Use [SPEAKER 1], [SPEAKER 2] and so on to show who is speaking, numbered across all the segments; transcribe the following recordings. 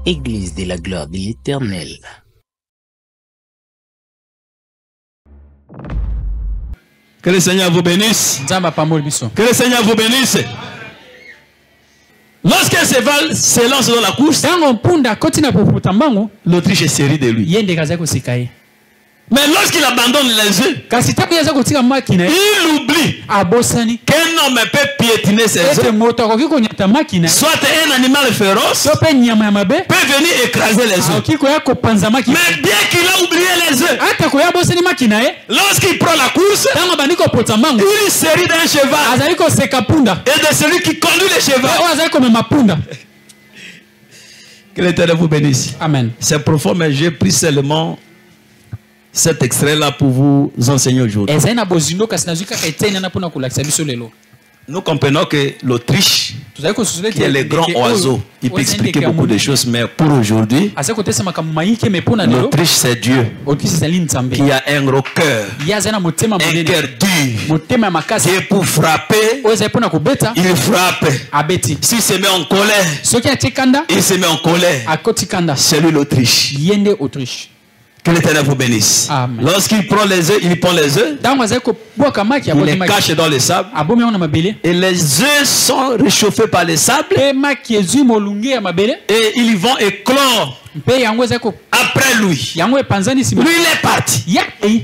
[SPEAKER 1] Église de la gloire de l'Éternel.
[SPEAKER 2] Que le Seigneur vous bénisse. Que le Seigneur vous bénisse. Lorsqu'un cheval se lance dans la course, l'Autriche est série de lui. Mais lorsqu'il abandonne les œufs, il oublie qu'un homme peut piétiner ses œufs. Soit un animal féroce peut venir écraser les œufs. Mais bien qu'il a oublié les œufs, lorsqu'il prend la course, il série d'un cheval et de celui qui conduit le cheval. Que l'Éternel vous bénisse.
[SPEAKER 3] Amen.
[SPEAKER 2] C'est profond, mais j'ai pris seulement cet extrait-là pour vous enseigner aujourd'hui. Nous comprenons que l'Autriche, qui est le grand oiseau, il peut expliquer beaucoup de choses, mais pour aujourd'hui, l'Autriche c'est Dieu qui a un gros cœur, un cœur dur, qui est pour frapper, il frappe. S'il se met en colère, il se met en colère. C'est lui l'Autriche. Que l'Éternel vous bénisse. Lorsqu'il prend les œufs, il prend les œufs, il les cache dans le sable, et les œufs sont réchauffés par le sable, et ils vont éclore. Après lui, il est parti.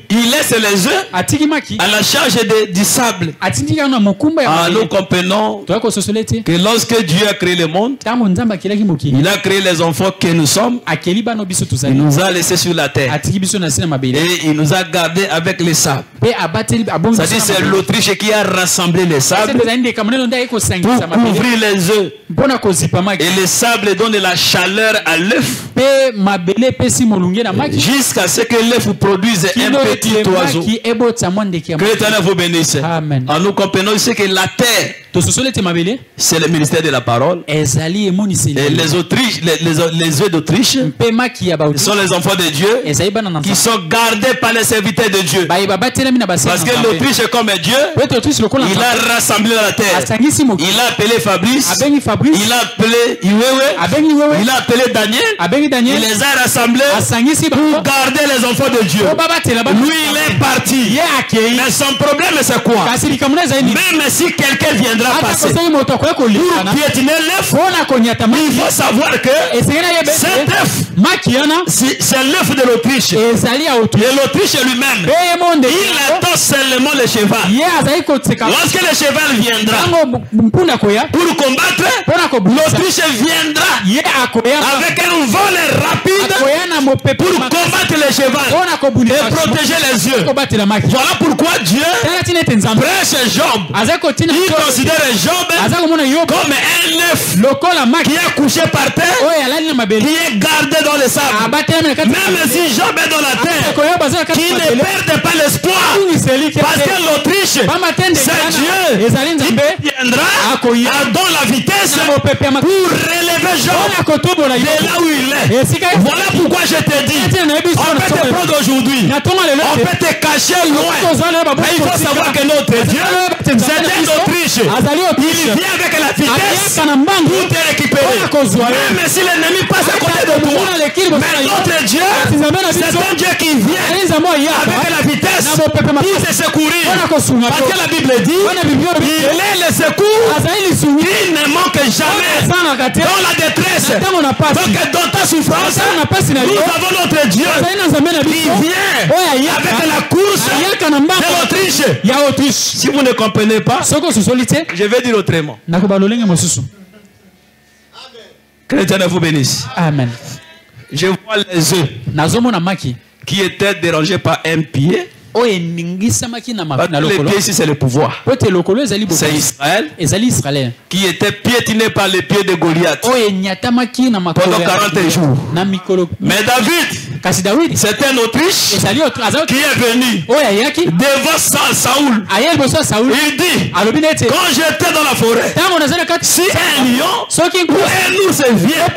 [SPEAKER 2] Il laisse les œufs à la charge du sable. Nous comprenons que lorsque Dieu a créé le monde, il a créé les enfants que nous sommes. Il nous a laissés sur la terre et il nous a gardés avec les sables. C'est-à-dire c'est l'Autriche qui a rassemblé les sables pour couvrir les œufs. Et le sable donne la chaleur à l'œuf jusqu'à ce que l'œuf produise un petit oiseau. Que l'Éternel vous bénisse. Nous comprenons ici que la terre, c'est le ministère de la parole. Et les œufs d'Autriche sont les enfants de Dieu qui sont gardés par les serviteurs de Dieu. Parce que l'Autriche est comme Dieu. Il a rassemblé la terre. Il a appelé Fabrice. Il a appelé Iwewe. Il a appelé Daniel. Il les a rassemblés pour garder les enfants de Dieu. Lui, il est parti. Mais son problème, c'est quoi? Même si quelqu'un viendra passer pour piétiner l'œuf, il faut savoir que cet œuf, c'est l'œuf de l'Autriche. Et l'Autriche lui-même, il attend seulement le cheval. Lorsque le cheval viendra pour combattre, l'Autriche viendra avec un vol rapide pour combattre le cheval et protéger les yeux. Voilà pourquoi Dieu prêche Job. Il considère Job comme un œuf qui est couché par terre, qui est gardé dans le sable. Même si Job est dans la terre, qui ne perde pas l'espoir, parce que l'Autriche, c'est Dieu qui viendra dans la vitesse pour relever Job de là où il est. Voilà pourquoi je te dis, on peut te prendre aujourd'hui, on peut te cacher loin, mais il faut savoir que notre Dieu, c'est un Autriche. Il vient avec la vitesse pour te récupérer. Même si l'ennemi passe à côté de toi, mais notre Dieu, c'est un Dieu qui vient avec la vitesse pour te secourir. Parce que la Bible dit, il est le secours qui ne manque jamais dans la détresse. Donc dans ta souffrance, nous avons notre Dieu qui vient avec la course de l'Autriche. Si vous ne comprenez pas, je vais dire autrement. Que l'Éternel vous bénisse.
[SPEAKER 3] Amen.
[SPEAKER 2] Je vois les œufs qui étaient dérangés par un pied. Le pied ici c'est le pouvoir. C'est Israël qui était piétiné par les pieds de Goliath pendant 40 jours. Mais David, c'est un Autriche qui est venu devant Saoul. Il dit, quand j'étais dans la forêt, si un lion ou un ours vient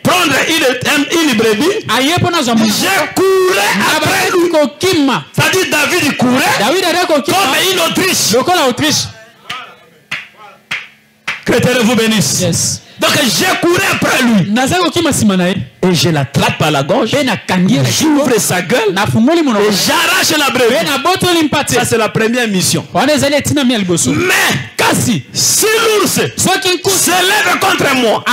[SPEAKER 2] prendre une brebis, je courais après lui. C'est-à-dire David courait comme une Autriche. Que l'Éternel vous bénisse. Donc j'ai couru après lui. Et je l'attrape par la gorge. J'ouvre sa gueule. Et j'arrache la brebis. Ça c'est la première mission. Mais kasi, si l'ours se lève contre moi,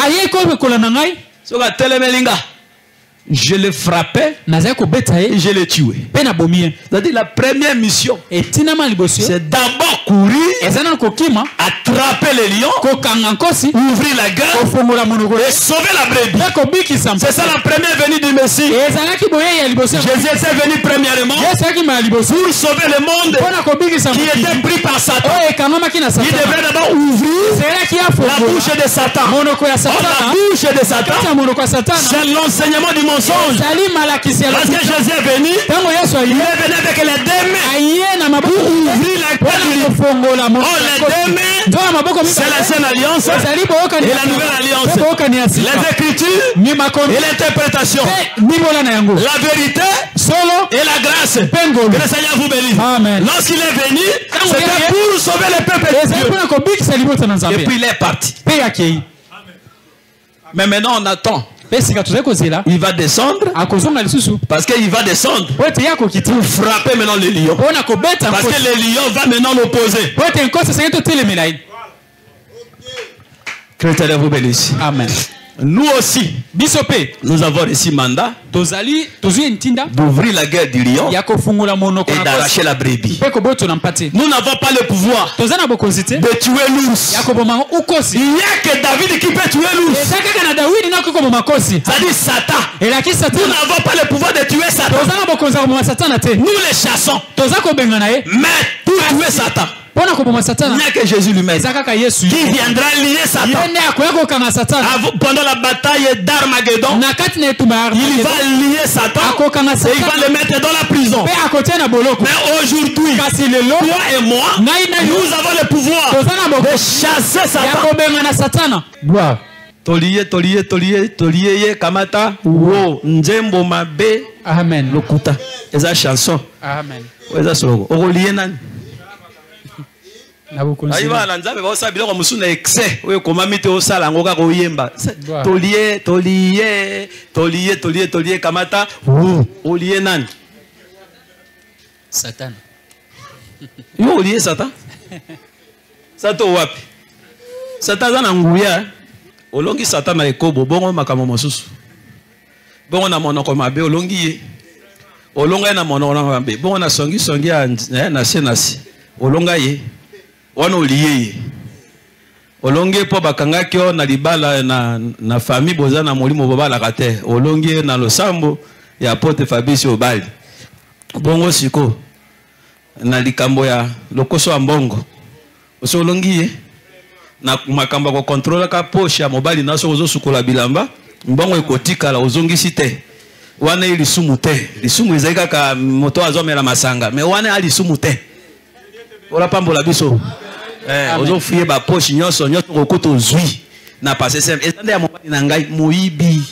[SPEAKER 2] je le frappais et je le tuais. C'est-à-dire la première mission, c'est d'abord courir, attraper les lions, ouvrir la gueule et sauver la brebis. C'est ça la première venue du Messie. Jésus était venu premièrement pour sauver le monde qui était pris par Satan. Il devait d'abord ouvrir la bouche de Satan. La bouche de Satan, c'est l'enseignement du monde. Parce que Jésus est venu, il est venu avec les deux mains pour ouvrir la gueule. Les deux mains, c'est l'ancienne alliance et la nouvelle alliance. Les écritures et l'interprétation. La vérité et la grâce. Que le Seigneur vous bénisse. Lorsqu'il est venu, c'était pour sauver le peuple de Dieu. Et puis il est parti. Mais maintenant on attend. Il va descendre parce qu'il va descendre pour frapper maintenant les lions. Parce que les lions vont maintenant l'opposer. Que l'Éternel vous bénisse. Amen. Nous aussi, nous avons reçu mandat d'ouvrir la gueule du lion et d'arracher la brebis. Nous n'avons pas le pouvoir de tuer l'ours. Il n'y a que David qui peut tuer l'ours. C'est-à-dire Satan. Nous n'avons pas le pouvoir de tuer Satan. Nous les chassons. Mais pour tuer Satan, il n'y a que Jésus lui-même qui viendra lier Satan. Pendant la bataille d'Armageddon, il va lier Satan et il va le mettre dans la prison. Mais aujourd'hui, toi et moi, nous avons le pouvoir de chasser Satan. Toliye kamata wo njembo mabe. Amen. Lokuta. Eza chanson. Amen. Eza slogan. Oroliye nani? Aïva la nzambe ba osabila ko musuna excès oyo komami te osala ngoka ko yemba. Toliye kamata wo oliye nani?
[SPEAKER 1] Satan.
[SPEAKER 2] Yo oliye Satan? Sato wapi? Satan za na nguya. Olongi Satan na ekobo bongo makambo mosusu. Bongo na monoko mabe olongi ye. Olonga na monoko mabe. Bongo na songi na senasi. Olonga ye. Wana oliye ye. Olongi po bakangaki o na libala na famille boza na molimo bobala kate. Olongi na losambo ya pote Fabrice Obali. Bongo siko na likambo ya lokoso ya mbongo. Oso olongi ye. Na makamba ko contrôler ka poche ya mobali na so ozo sukola bilamba mbongo ekotika la ozongisi te wana ili sumu te lisumu ezalika ka moto azomela masanga mais wana ali sumu te ola pambola biso ozo fiye ba poche nyonso kokuto zui na passé sem ezande ya mobali na ngai moyibi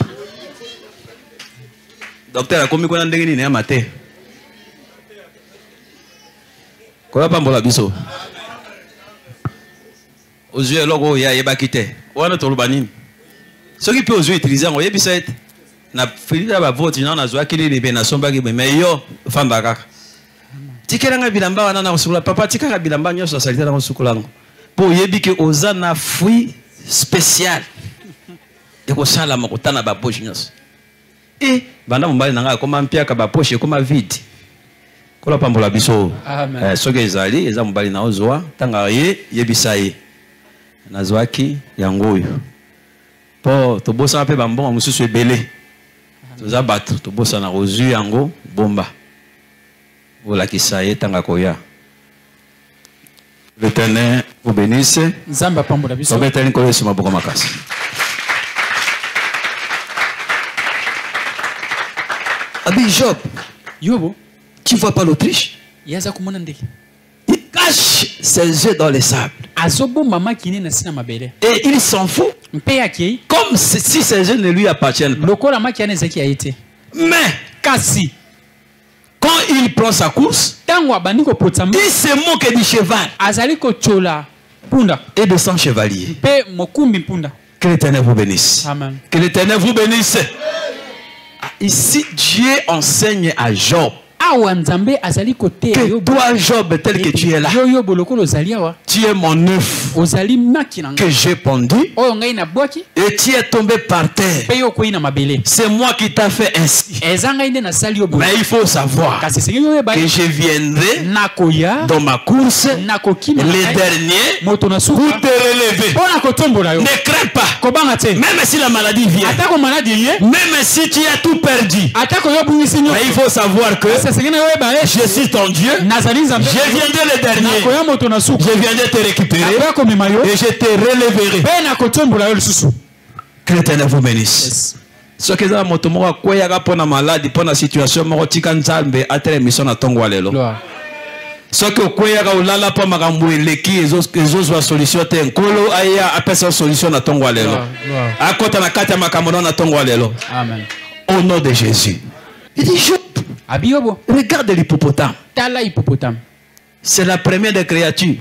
[SPEAKER 2] docteur akomi ko na ndenge nini ya mate kola pambola biso aux yeux logo ya yebakite wana toloba nini soki pe aux yeux utiliser ngo yebisa ete na filira ba vote na zwa kili be na somba ki mais yo famba kaka tikelanga bilamba wana na sukula papa tikaka bilamba nyoso salita na sukula ngo po yebiki ozana fui spécial de ko sala makotana ba poche nyoso banda mbali nanga koma mpia ka ba poche koma vide kola pambola biso soki ezali eza mbali na ozwa tanga ye yebisa ye nazwaki yango oyo po tobosa pe bambongo mususu ebele toza bato tobosa na ozwi yango bomba olakisa ye tanga koya. L'Éternel vous bénisse. Nzamba pambola biso. Obetani ko yesu maboko makasi. Abi Job. Yobo, tu vois pas l'Autriche? Yaza kumona ndeki. Il cache ses yeux dans les sables. Et il s'en fout. Comme si ses yeux ne lui appartiennent pas. Mais quand il prend sa course, il se moque du cheval et de son chevalier. Que l'Éternel vous bénisse.
[SPEAKER 3] Amen.
[SPEAKER 2] Que l'Éternel vous bénisse. Ici, Dieu enseigne à Job. Que toi, Job, tel que tu es là, tu es mon œuf que j'ai pondu et tu es tombé par terre. C'est moi qui t'ai fait ainsi. Mais il faut savoir que je viendrai dans ma course, les derniers, pour te relever. Ne crains pas. Même si la maladie vient, même si tu as tout perdu, mais il faut savoir que je suis ton Dieu. Je viendrai le dernier. Je viendrai te récupérer et je te releverai. Que l'Éternel vous bénisse. Ce que za moto moko kweyaka pona maladie pona situation moko tika nzambe atele mission na tongo lelo. Ce que kweyaka ulala pa makambo eleki ezozwa solution te nkolo aya apesa solution na tongo lelo. Akota na kati ya makambo na tongo lelo.
[SPEAKER 3] Amen.
[SPEAKER 2] Au nom de Jésus. Il dit regarde l'hippopotame. C'est la première des créatures.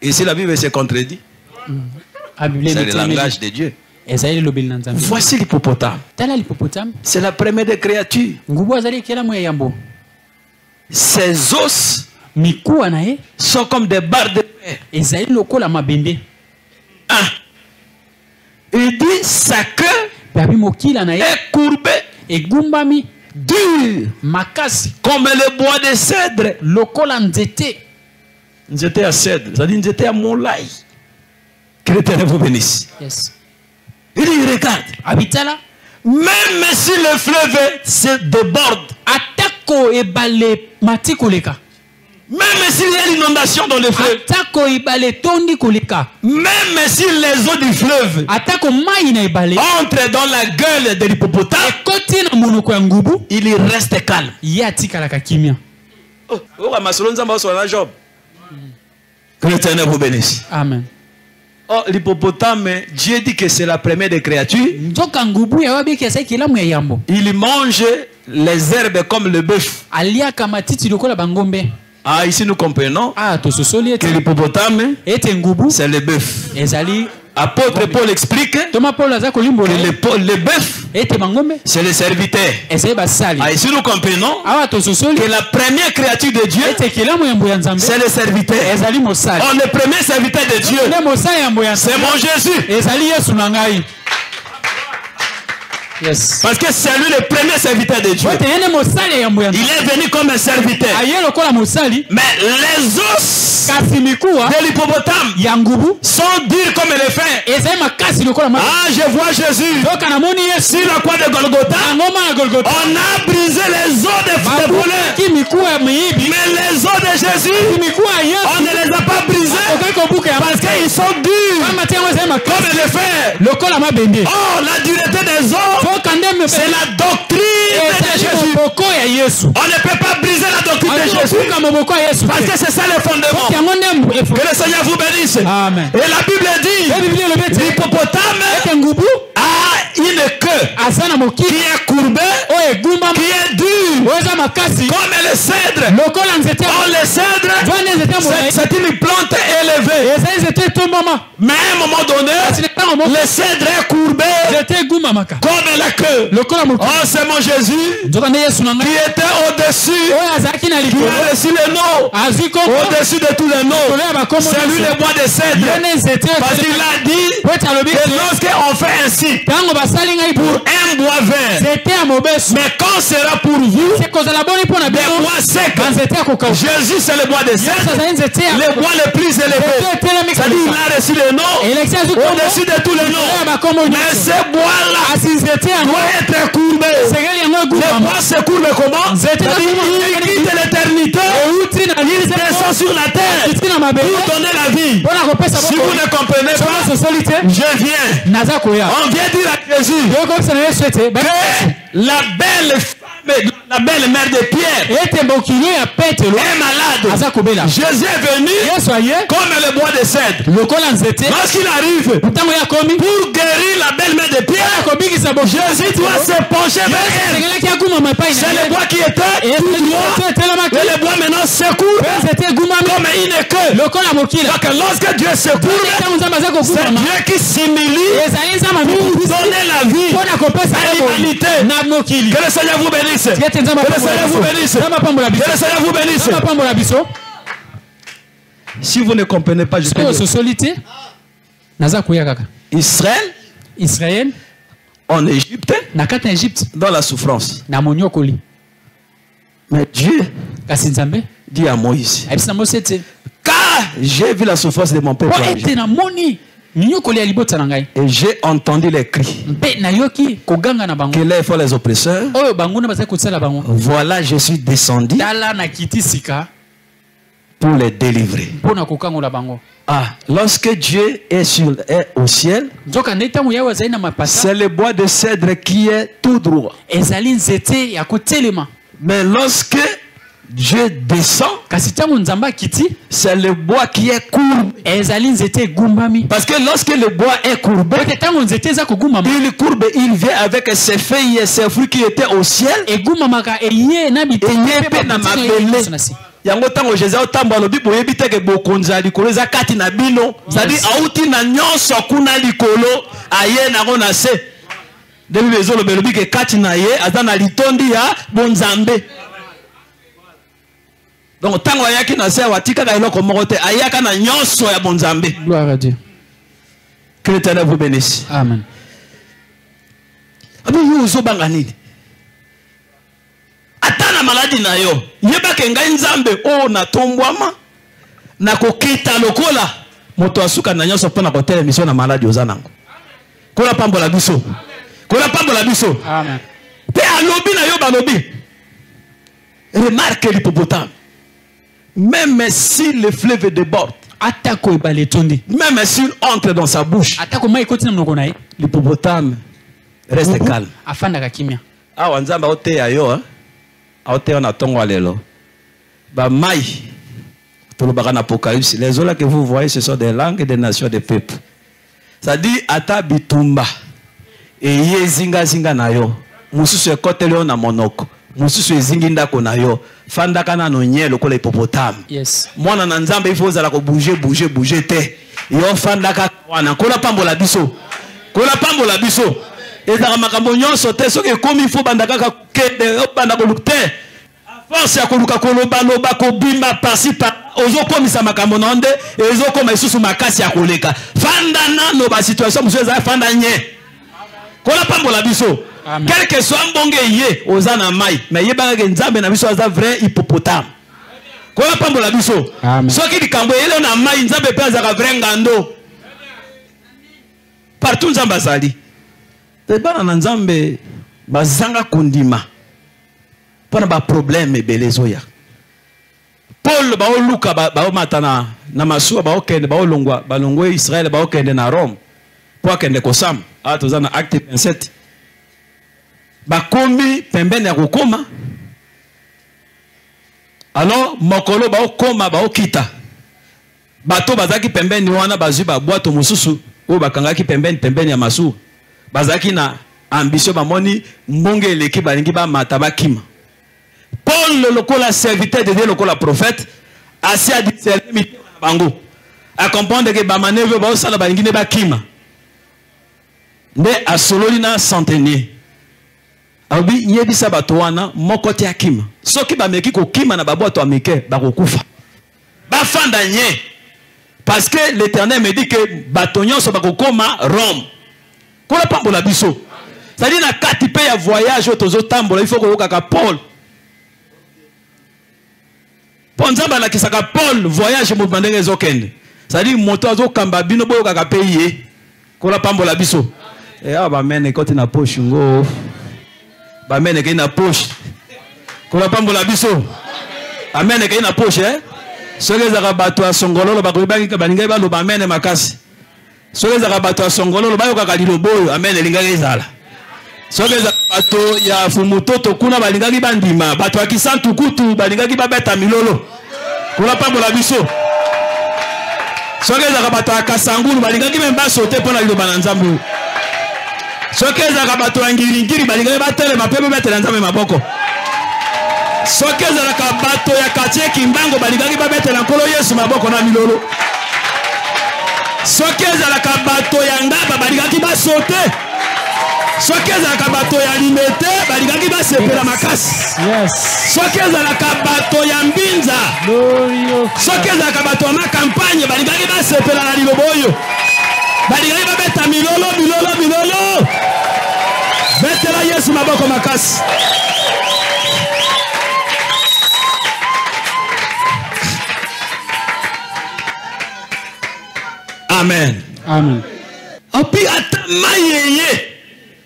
[SPEAKER 2] Ici la Bible se contredit. C'est le langage de Dieu. Voici l'hippopotame. C'est la première des créatures. Ses os sont comme des barres de fer. Il dit sa queue est courbée et dur comme le bois de cèdre. Nzete à cèdre, c'est-à-dire nzete à moulay. Que l'Éternel vous bénisse.
[SPEAKER 3] Yes.
[SPEAKER 2] Il dit regarde, même si le fleuve se déborde, même s'il y a l'inondation dans le fleuve, même si les eaux du fleuve entrent dans la gueule de l'hippopotame, il reste calme. Que l'Éternel vous bénisse.
[SPEAKER 3] Amen.
[SPEAKER 2] Oh, l'hippopotame, Dieu dit que c'est la première des créatures. Il mange les herbes comme le bœuf. Ah, ici nous comprenons que l'hippopotame, c'est le bœuf. Apôtre Paul explique que le bœuf, c'est le serviteur. Ah, ici nous comprenons que la première créature de Dieu, c'est le serviteur. Oh, le premier serviteur de Dieu, c'est mon Jésus.
[SPEAKER 3] Yes.
[SPEAKER 2] Parce que c'est lui le premier serviteur de Dieu. Il est venu comme un serviteur. Mais les os de l'hippopotame sont durs comme le fer. Ah, je vois Jésus sur la croix de Golgotha. On a brisé les os des voleurs. Mais les os de Jésus, on ne les a pas brisés parce qu'ils sont durs comme le fer. Oh, la dureté des os, c'est la doctrine de Jésus. On ne peut pas briser la doctrine de Jésus parce que c'est ça le fondement. Que le Seigneur vous bénisse.
[SPEAKER 3] Amen.
[SPEAKER 2] Et la Bible dit l'hippopotame a une queue qui est courbée, qui est dure comme le cèdre. Oh, le cèdre, c'est une plante élevée. Mais à un moment donné, le cèdre est courbé comme la queue. Oh, c'est mon Jésus qui était au-dessus, qui a reçu le nom au-dessus de tous les noms. C'est lui le bois de cèdre. Parce qu'il a dit que lorsqu'on fait ainsi pour un bois vert, mais quand sera pour vous des bois secs. Jésus c'est le bois de cèdre, le bois le plus élevé. C'est-à-dire il a reçu le nom au-dessus de tous les noms. Mais ce bois-là doit être courbé. Le bois se courbe comment? Il quitte l'éternité, il descend sur la terre pour donner la vie. Si vous ne comprenez pas, je viens. On vient dire à Jésus que la belle mère de Pierre est malade. Jésus est venu comme le bois de cèdre. Lorsqu'il arrive pour guérir la belle mère de Pierre, Jésus doit se pencher vers elle. C'est le bois qui était tout droit et le bois maintenant
[SPEAKER 3] secoue comme une queue. Donc lorsque Dieu secoue, c'est Dieu qui s'humilie pour donner la vie à l'humanité. Que le Seigneur vous bénisse. Que le Seigneur vous bénisse. Que le Seigneur vous bénisse. Si vous ne comprenez pas, je peux dire. Israël en Égypte, dans la souffrance. Mais Dieu dit à Moïse, car j'ai vu la souffrance de mon peuple et j'ai entendu les cris que là il faut les oppresseurs. Voilà, je suis descendu pour les délivrer. Ah, lorsque Dieu est au ciel, c'est le bois de cèdre qui est tout droit. Mais lorsque Dieu descend, c'est le bois qui est courbe. Parce que lorsque le bois est courbé, il courbe, il vient avec ses feuilles et ses fruits qui étaient au ciel. Et yango tango Jésus otamba lobi boyebi teke bokonza likolo za kati na bino c'est-à-dire auti na nyonso kuna likolo aye na ngona se debi bezolo belobi ke kati na ye azana litondi ya bonzambe. Donc tango ayaki na se watika ka eloko moko te ayaka na nyonso ya bonzambe. Gloire à Dieu. Que l'Éternel vous bénisse. Amen. Abi yo zo banga nini? Atana maladi na yo yeba ke ngai nzambe o na tombwama na kokita lokola moto asuka na nyonso pona kotela mission na maladi ozanango kola pambola biso amen pe alobi na yo balobi remarque l'hippopotame même si le fleuve déborde même s'il entre dans sa bouche l'hippopotame reste calme awa nzambe oteya yo hein. Les ola que vous voyez, ce sont des langues des nations, des peuples. Ça dit ata bitumba et yezinga zinga na yo. Mususu ekote leo na monoko. Mususu ezingi ndako na yo. Fanda kana no nyelo ko le hippopotame. Yes. Mwana na nzambe il faut za la ko bouger te. Yo fanda ka wana kola pambola biso. Ezaka makambo nyonso te soki ekomi il faut bandaka ka kende banda ko lukte. Force ya koluka koloba loba ko bimba pasi pa ozokomisa makambo na nde ezokoma isusu makasi ya koleka. Fanda nano ba situation muso eza fanda nye. Kola pambola biso. Quel que soit mbonge ye ozana mai mais yebanga ke nzambe na biso aza vrai hippopotame. Kola pambola biso. Soki likambo ele na mai nzambe pe azaka vrai ngando. Partout nzambe azali. Bana na nzambe bazanga kundima pona ba problème belezoya. Paul ba oluka ba matana na masuwa ba okende ba olongwa ba longwe Israël ba okende na Rome po akende kosam atozana acte 27 ba kombi pembeni ya kokoma alors mokolo ba okoma ba okita bato bazaki pembeni wana bazwi ba bwato mususu o bakangaki pembeni ya masuwa bazaki na ambition bamoni mbonge eleki balingi ba mata bakima. Paul le lokola serviteur de Dieu lokola prophète asi a discerner bango a comprendre que ba manœuvre ba osala balingi ne bakima nde asololi na centenier abi yebisa bato wana moko te akima soki ba meki ko kima na baboto amike ba kokufa ba fanda nye parce que l'Éternel me dit que bato nyonso ba kokoma Rome. Kola pambola biso. C'est-à-dire na kati pe ya voyage otozo tambola il faut ko yoka Paul. Ponzamba la kisaka Paul voyage mo bandenge ezokende. C'est-à-dire moto azo kamba bino boyo kaka pe ye. Kola pambola biso. E ba mene koti na poche ngo. Ba mene ke na poche. Kola pambola biso. Amen ke na poche eh. Soki za bato asongololo ba kobangi ka baninga ba lo ba mene makasi. Soki za bato asongololo ba yoka liloboyo amen elinga ezala. Soki za bato ya fumutoto kuna balingaki bandima bato akisantu kutu balingaki babeta milolo. Kola pambola biso. Soki za bato akasangulu balingaki memba sote pona liloba na nzambu. Soki za bato angiri ngiri balingaki batele mapepe betela nzambe maboko. soki ezalaka bato ya quartier Kimbango balingaki babetela nkolo Yesu maboko na milolo. Soki ezalaka bato ya Ngaba balingaki basote. Soki ezalaka bato ya Limete balingaki basepela makasi. Yes. Soki ezalaka bato ya Mbinza. Soki ezalaka bato na campagne balingaki basepela na lilobo oyo. Balingaki babeta milolo. Betela Yesu maboko makasi. Amen.
[SPEAKER 2] Amen.
[SPEAKER 3] Api ata mayeye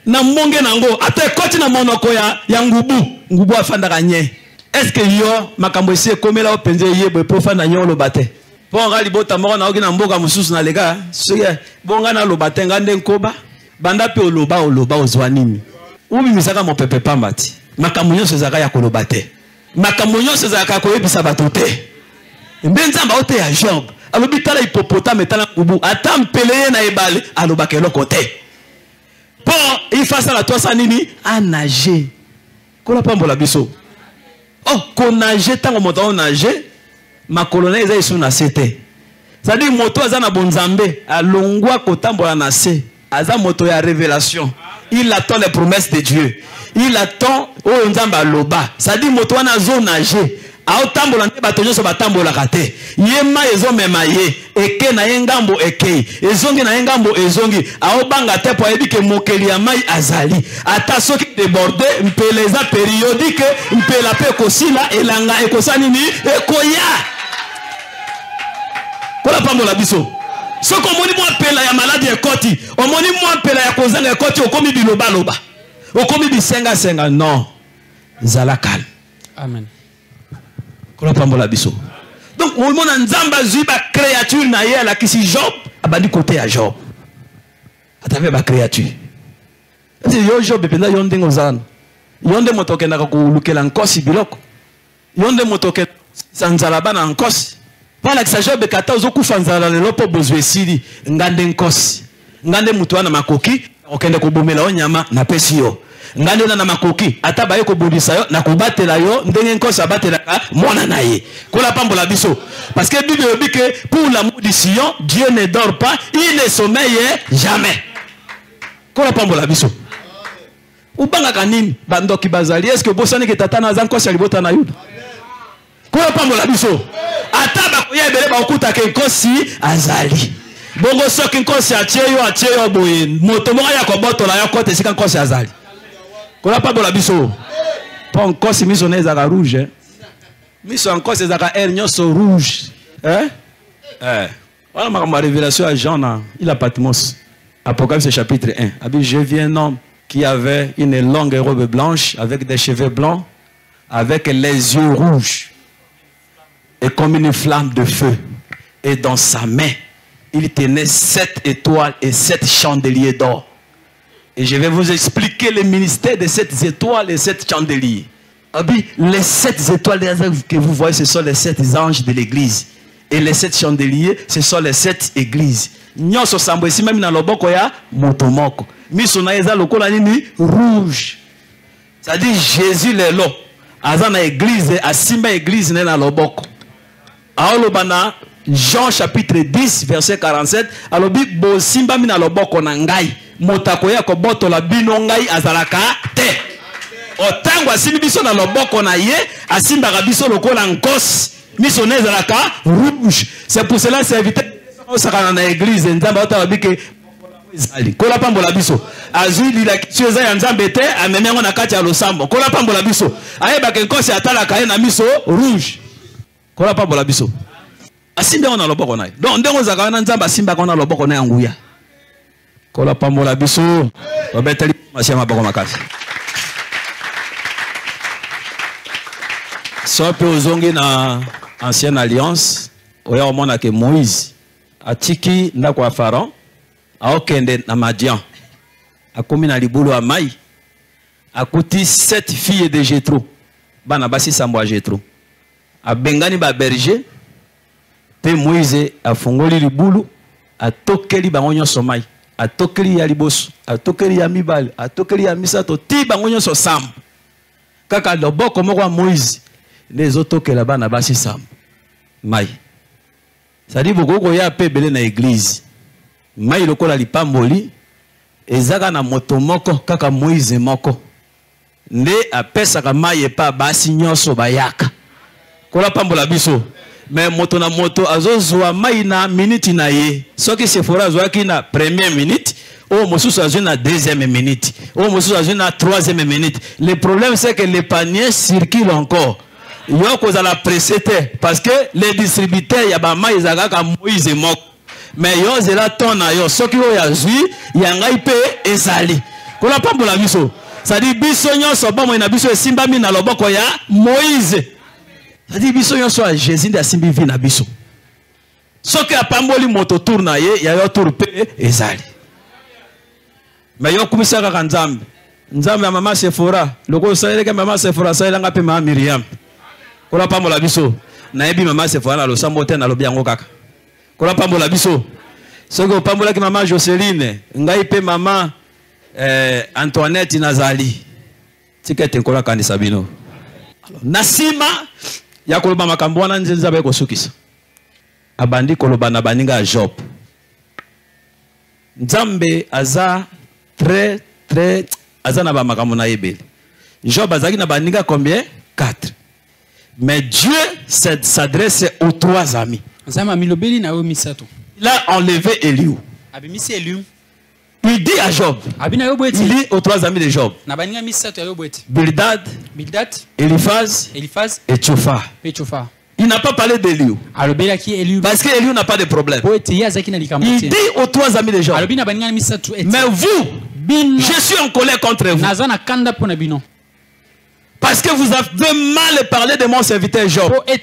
[SPEAKER 3] na mbonge nango ata ekoti na monoko ya ngubu afandaka nye. Est-ce que yo makambo esi ekomela openze yebo profana nyo lobate? Bonga libota moko na oki na mboka mususu na lega. Soki bonga na lobate ngande nkoba banda pe oloba ozwa nini? Ubi misaka mo pepe pambati. Makambo nyonso ezaka ya kolobate. Makambo nyonso ezaka koyebisa bato te. Mbenzamba ote ya Job. Alobi tala hipopotame tala ngubu ata mpeleye na ebale alobaka eloko te. Po ifasa la toasa nini a nager. Kola pambola biso. Oh ko nager tango moto o nager makolo na eza isu na sete. C'est-à-dire moto aza na bonzambe alongwa kotambola na se. Aza moto ya révélation. Il attend les promesses de Dieu. Il attend o nzamba loba. C'est-à-dire moto wana zo nager. Aotambola nde bato nyonso batambolaka te. Yema ezomema ye eke na ye ngambo ekei ezongi na ye ngambo ezongi aobanga te po ayebi ke mokeli ya mai azali ata soki débordé mpela eza périodique mpela pe kosila elanga ekosa nini ekoya kola pambola biso soko omoni mwa pela ya maladi ekoti omoni mwa pela ya kozanga ekoti okomi bilobaloba okomi bisenga non zala calme.
[SPEAKER 2] Amen.
[SPEAKER 3] Donc, on a nzamba zuba créature na ye la kisi Job abandi côté à Job. Atave ba créature. C'est yo Job penda yonde ngozana. Yonde motoke na ko lukela nkosi biloko. Yonde motoke sanzala bana nkosi. Voilà que ça Job kata ozokufa nzala lelo po bozwe sili ngande nkosi. Ngande mutu wana makoki okende ko bomela onyama na pesi yo. Ngande na makoki ata baye ko bodisa yo na kobatela yo ndenge nkosi abatelaka mwana na ye kola pambola biso parce que Bible dit que pour l'amour du Sion Dieu ne dort pas, il ne sommeille jamais. Kola pambola biso ubanga kanini bandoki bazali est-ce que bosani ke tata na zankosi alibota na yuda kola pambola biso ata bakoya ebele ba okuta ke nkosi azali bongo soki nkosi atieyo boye moto moko ya kobotola ya kote sika nkosi azali. Kola pa bola biso. Pon kosi miso neza ka rouge. Miso en kosi zaka air nyoso rouge. Voilà ma révélation à Jean là, il a Patmos. Apocalypse chapitre 1. Abi je vis un homme qui avait une longue robe blanche avec des cheveux blancs avec les yeux rouges et comme une flamme de feu et dans sa main il tenait 7 étoiles et 7 chandeliers d'or. Et je vais vous expliquer le ministère de 7 étoiles et 7 chandeliers. Les 7 étoiles que vous voyez, ce sont les 7 anges de l'église. Et les 7 chandeliers, ce sont les 7 églises. Nyoso sambo ici même dans le boko ya motomoko. Miso na eza lokola nini rouge. C'est-à-dire Jésus lelo. Azana église, asimba église na loboko. Aolobana Jean chapitre 10 verset 47. Alobi bo simba mina loboko na ngai. Motakoya ko botola bino ngai azalaka te. Otango asimi biso na loboko na ye, asimba biso lokola nkosi. Miso na ezalaka rouge. C'est pour cela c'est évité osakana na église nzamba otabike ezali. Kola pambola biso. Azuli la kicheza ya nzambe te, amenengo na kati ya losambo. Kola pambola biso. Ayeba ke nkosi atalaka ye na miso rouge. Kola pambola biso. Asimba na loboko na ye. Donc ndenge ozakana na nzamba asimba na loboko na nguya. Kola pambola biso obeteli masiama bako makasi so pe ozongi na ancienne alliance oya omona ke Moïse atiki ndako ya Pharaon aokende na Madian akomi na libulu ya mai akuti 7 filles de Jéthro bana basi sambo ya Jéthro abengani ba berger pe Moïse afungoli libulu atokeli bango nyonso mai atokeli ya liboso atokeli ya mibali atokeli ya misato ti bango nyonso sam kaka loboko moko ya Moïse les autres que là-bas n'a pas si sam. Mai. Ça dit beaucoup qu'on y a peu belé na église. Mai loko la lipamboli. Ezaka na moto moko kaka Moïse moko. Nde apesaka mai epa basi nyonso bayaka. Kola pambola biso. Mais moto na moto azozwa mai na minute na ye. Soki Sephora azwaki na première minute. Oh, Moussou a na deuxième minute. Oh, Moussou a na troisième minute. Le problème, c'est que les paniers circulent encore. Il y a cause à la précédente. Parce que les distributeurs, il y a des maïs à Moïse et Mok. Mais il y a des tonnes à yo. Ce qui est à Zui, il y a un gaïpé et Sali. Qu'on n'a pas pour la biso. Ça dit, bisognon, so bon, il y a biso et Simbami na loboko ya Moïse. Ça dit, bisognon, so à Jésus de Simbi vi na biso. Ce qui a pas moli moto tourne à ye, il y a un tour et Sali. Mais yo kumisa kaka nzambe. Nzambe ya mama Sephora. Loko saeleka mama Sephora saelanga pe mama Miriam. Kola pambola biso. Na yebi mama Sephora na losambo te na lobi yango kaka. Kola pambola biso. Soko pambola ki mama Joseline, ngai pe mama Antoinette Nazali. Tikete kola kanisa bino. Nasima ya koloba makambo wana nzenza ba ko sukisa. Abandi koloba na baninga Job. Nzambe aza très azana ba makambo na yebeli. Job azaki na baninga combien? 4. Mais Dieu s'adresse aux 3 amis. Il a enlevé Eliou. Il dit à Job. Il dit aux 3 amis de Job. Bildad, Eliphaz et Tchofa. Il n'a pas parlé d'Eliou. Parce qu'Eliou n'a pas de problème. Il dit aux 3 amis de Job. Mais vous, je suis en colère contre vous. Parce que vous avez mal parlé de mon serviteur Job. On a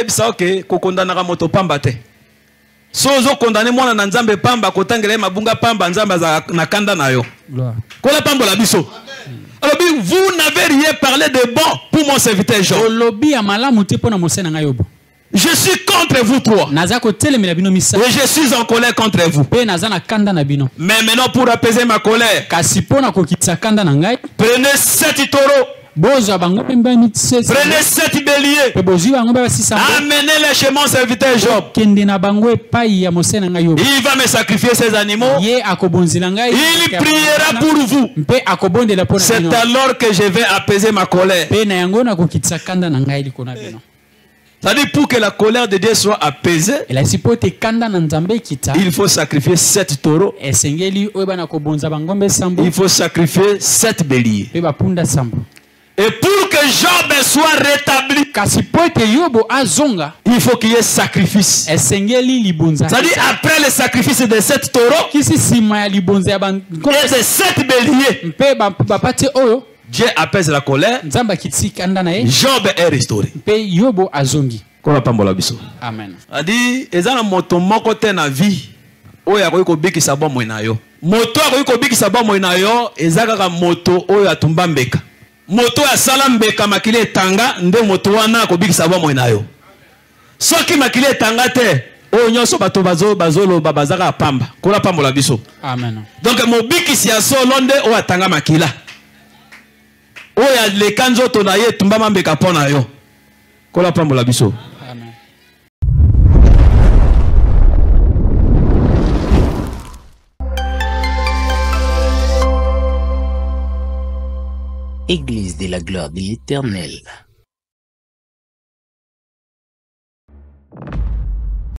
[SPEAKER 3] dit que kokondana moto pamba te. Sozo condamné moi na nzambe pamba kotangela mabunga pamba nzambe na kanda na yo. Kola pambo la biso. Alors vous n'avez rien parlé de bon pour mon serviteur Job. Je suis contre vous 3. Et je suis en colère contre vous. Mais maintenant pour apaiser ma colère, prenez 7 taureaux. Prenez 7 béliers. Amenez-les chez mon serviteur Job. Il va me sacrifier ces animaux. Il priera pour vous. C'est alors que je vais apaiser ma colère. C'est-à-dire pour que la colère de Dieu soit apaisée, il faut sacrifier 7 taureaux. Il faut sacrifier 7 béliers. Et pour que Job soit rétabli, il faut qu'il y ait sacrifice. C'est-à-dire après le sacrifice de 7 taureaux et de 7 béliers, Dieu apaise la colère. Job est restauré.
[SPEAKER 2] Amen.
[SPEAKER 3] A dit, ezana moto moko te na vie. Oyo akoki kobikisa bomoi na yo. Moto akoki kobikisa bomoi na yo, ezaka moto oyo atumba mbeka. Moto ya sala mbeka makili etanga nde moto wana akobikisa bomoi na yo. Soki makili etanga te, oyo nyonso bato bazolo bazaka pamba. Kola pambola biso.
[SPEAKER 2] Amen.
[SPEAKER 3] Donc mobikisi ya solo nde oyo atanga makila. Oya le kanzo to na ye tumba mambeka pona yo. Kola pambola biso.
[SPEAKER 2] Amen.
[SPEAKER 1] Église de la gloire de l'Éternel.